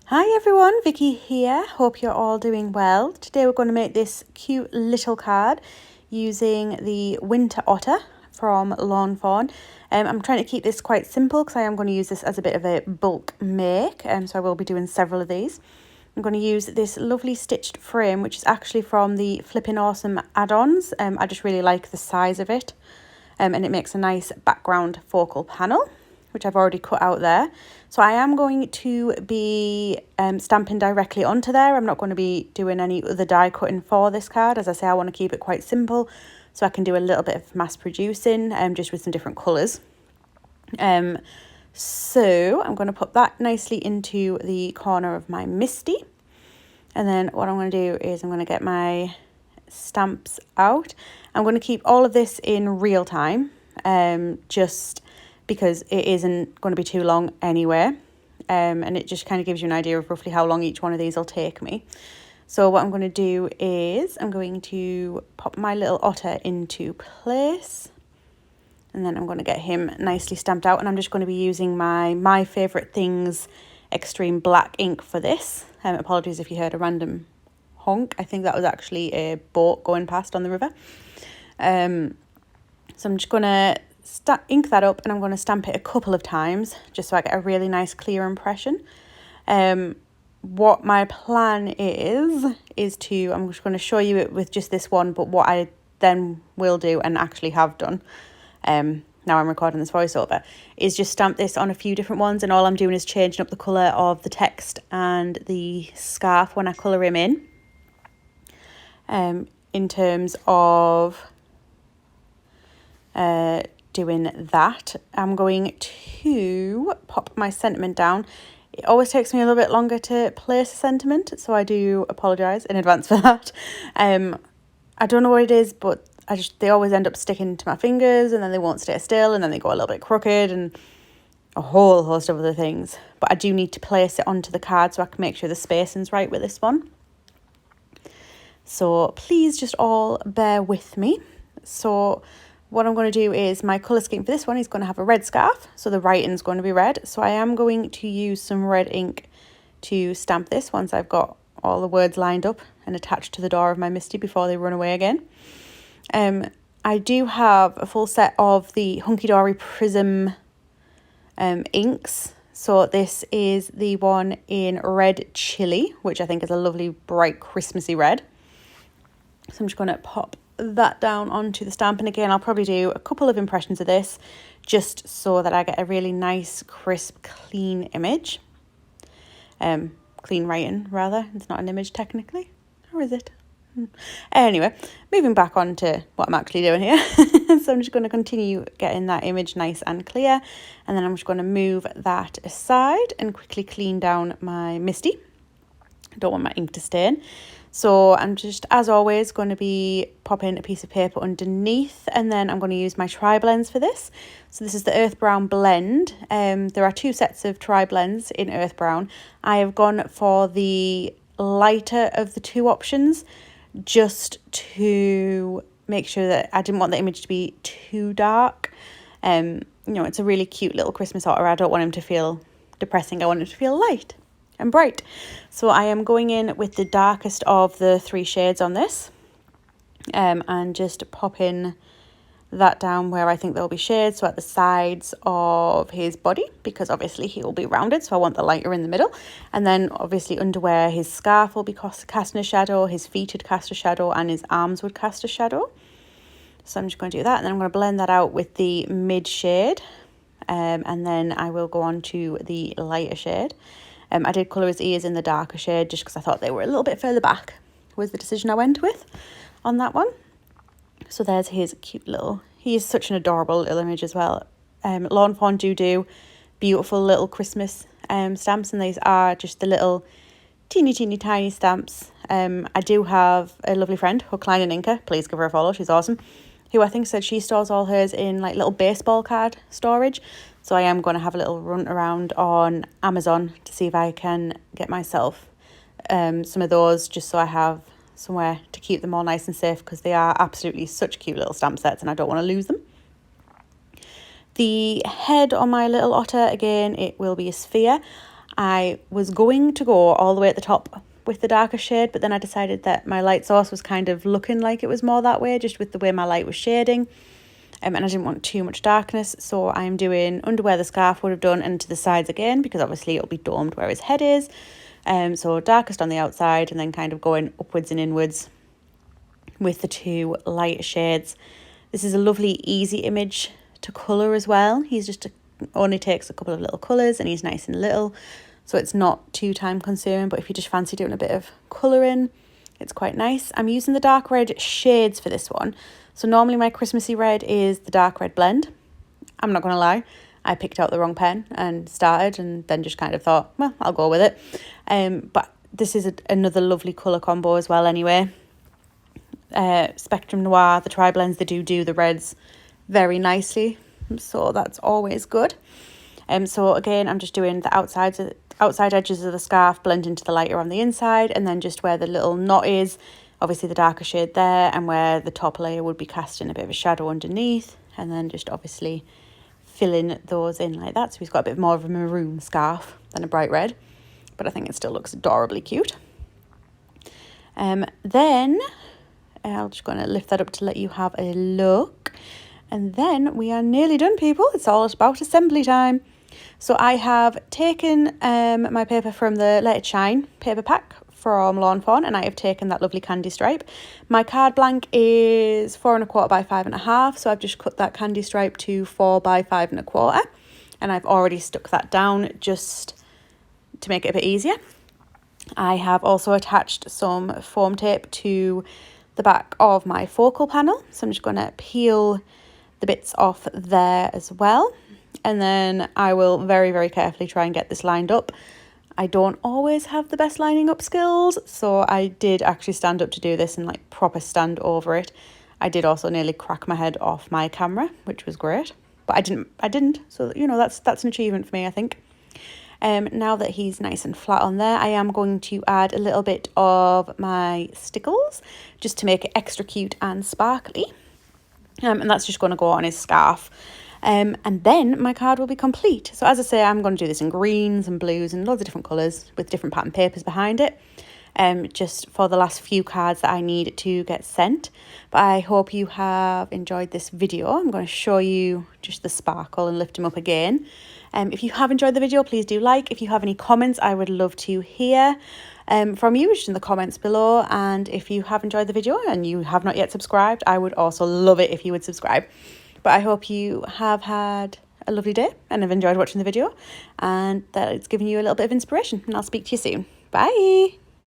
Hi everyone, Vicky here. Hope you're all doing well. Today we're going to make this cute little card using the Winter Otter from Lawn Fawn. I'm trying to keep this quite simple because I am going to use this as a bit of a bulk make, so I will be doing several of these. I'm going to use this lovely stitched frame, which is actually from the Flippin' Awesome add-ons. I just really like the size of it, and it makes a nice background focal panel, which I've already cut out there. So I am going to be stamping directly onto there. I'm not going to be doing any other die cutting for this card. As I say, I want to keep it quite simple so I can do a little bit of mass producing just with some different colours. So I'm going to put that nicely into the corner of my Misty. And then what I'm going to do is I'm going to get my stamps out. I'm going to keep all of this in real time, just because it isn't going to be too long anyway, and it just kind of gives you an idea of roughly how long each one of these will take me. So what I'm going to do is I'm going to pop my little otter into place, and then I'm going to get him nicely stamped out, and I'm just going to be using my favourite things extreme black ink for this. Apologies if you heard a random honk. I think that was actually a boat going past on the river. So I'm just going to ink that up, and I'm going to stamp it a couple of times just so I get a really nice clear impression. What my plan is to, I'm just going to show you it with just this one, but what I then will do and actually have done, now I'm recording this voiceover, is just stamp this on a few different ones, and all I'm doing is changing up the colour of the text and the scarf when I colour him in. In terms of doing that, I'm going to pop my sentiment down. It always takes me a little bit longer to place a sentiment, so I do apologise in advance for that. I don't know what it is, but they always end up sticking to my fingers, and then they won't stay still, and then they go a little bit crooked, and a whole host of other things. But I do need to place it onto the card so I can make sure the spacing's right with this one. So please just all bear with me. So what I'm going to do is my colour scheme for this one is going to have a red scarf, so the writing's going to be red. So I am going to use some red ink to stamp this once I've got all the words lined up and attached to the door of my Misty before they run away again. I do have a full set of the Hunky Dory Prism inks. So this is the one in Red Chili, which I think is a lovely bright Christmassy red. So I'm just going to pop that down onto the stamp, and again I'll probably do a couple of impressions of this just so that I get a really nice crisp clean image, clean writing rather. It's not an image technically, or is it? Anyway, moving back on to what I'm actually doing here. So I'm just going to continue getting that image nice and clear, and then I'm just going to move that aside and quickly clean down my Misty. I don't want my ink to stain. So I'm just, as always, going to be popping a piece of paper underneath, and then I'm going to use my Tri-Blends for this. So this is the Earth Brown blend. There are two sets of Tri-Blends in Earth Brown. I have gone for the lighter of the two options just to make sure that I didn't want the image to be too dark. It's a really cute little Christmas otter. I don't want him to feel depressing. I want him to feel light and bright. So I am going in with the darkest of the three shades on this, and just popping that down where I think there'll be shades, so at the sides of his body, because obviously he will be rounded, so I want the lighter in the middle. And then obviously under where his scarf will be casting a shadow, his feet would cast a shadow, and his arms would cast a shadow. So I'm just going to do that, and then I'm going to blend that out with the mid shade, and then I will go on to the lighter shade. I did colour his ears in the darker shade just because I thought they were a little bit further back, was the decision I went with on that one. So there's his cute little, he is such an adorable little image as well. Lawn Fawn do beautiful little Christmas stamps, and these are just the little teeny tiny stamps. I do have a lovely friend, Hookline and Inca, please give her a follow, she's awesome, who I think said she stores all hers in like little baseball card storage. So I am going to have a little run around on Amazon to see if I can get myself some of those, just so I have somewhere to keep them all nice and safe, because they are absolutely such cute little stamp sets and I don't want to lose them. The head on my little otter, again, it will be a sphere. I was going to go all the way at the top with the darker shade, but then I decided that my light source was kind of looking like it was more that way, just with the way my light was shading. And I didn't want too much darkness, so I'm doing under where the scarf would have done and to the sides again, because obviously it'll be domed where his head is. So darkest on the outside and then kind of going upwards and inwards with the two lighter shades. This is a lovely, easy image to colour as well. He's just only takes a couple of little colours and he's nice and little, so it's not too time consuming, but if you just fancy doing a bit of colouring, it's quite nice. I'm using the dark red shades for this one. So normally my Christmassy red is the dark red blend. I'm not going to lie, I picked out the wrong pen and started and then just kind of thought, well, I'll go with it. But this is another lovely colour combo as well anyway. Spectrum Noir, the Tri-Blends, they do the reds very nicely, so that's always good. So again, I'm just doing the outside edges of the scarf blend into the lighter on the inside, and then just where the little knot is, obviously the darker shade there, and where the top layer would be casting a bit of a shadow underneath, and then just obviously filling those in like that. So he's got a bit more of a maroon scarf than a bright red, but I think it still looks adorably cute. Then I'm just going to lift that up to let you have a look, and then we are nearly done, people. It's all about assembly time. So I have taken my paper from the Let It Shine paper pack from Lawn Fawn, and I have taken that lovely candy stripe. My card blank is 4 1/4 by 5 1/2, so I've just cut that candy stripe to 4 by 5 1/4, and I've already stuck that down just to make it a bit easier. I have also attached some foam tape to the back of my focal panel, so I'm just going to peel the bits off there as well, and then I will very, very carefully try and get this lined up. I don't always have the best lining up skills, so I did actually stand up to do this and like proper stand over it. I did also nearly crack my head off my camera, which was great, but I didn't. So, you know, that's an achievement for me, I think. Now that he's nice and flat on there, I am going to add a little bit of my stickles just to make it extra cute and sparkly. And that's just going to go on his scarf. And then my card will be complete. So as I say, I'm going to do this in greens and blues and loads of different colours with different pattern papers behind it. Just for the last few cards that I need to get sent. But I hope you have enjoyed this video. I'm going to show you just the sparkle and lift him up again. If you have enjoyed the video, please do like. If you have any comments, I would love to hear from you just in the comments below. And if you have enjoyed the video and you have not yet subscribed, I would also love it if you would subscribe. But I hope you have had a lovely day and have enjoyed watching the video and that it's given you a little bit of inspiration. And I'll speak to you soon. Bye.